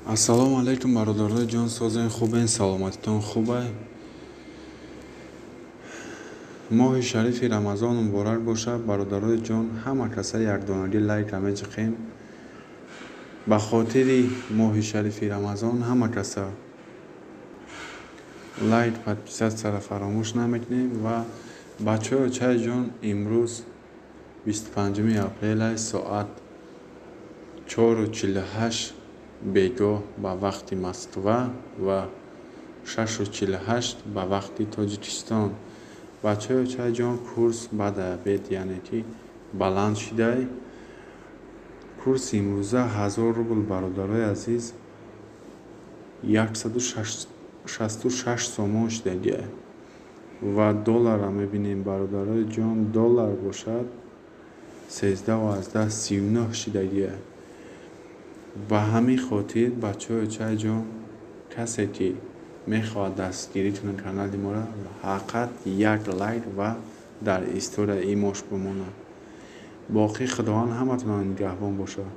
ассалому алайкум бародарои ҷон, созен хубен? Саломатитон хубе? моҳи шарифи рамазон муборак бошад. бародарои ҷон, ҳама каса якдонаги лайка мечиқем. ба хотири моҳи шарифи рамазон ҳама каса лайк, подписатсияро фаромӯш намекунем. ва бачаҳои чай ҷон, имрӯз 25 апрел аст, соат 4:48 бегоҳ ба вақти Москва ва 6:48 ба вақти Тоҷикистон. бачаҳои чай ҷон, курс баъда обед, яъне ки баланд шидай. курси имрӯза 1000 рубл бародарои азиз 166 сомон шидагиа. ва долларро мебинем бародарои ҷон, доллар бошад 13,39 шидагиа. ба ҳамин хотир бачаҳои чай ҷон, касе ки мехоҳад дастгирӣ кунад канали моро, ҳақиқат як лайк ва дар история имош бимонад. боқӣ худованд ҳаматонро нигаҳбон бошад.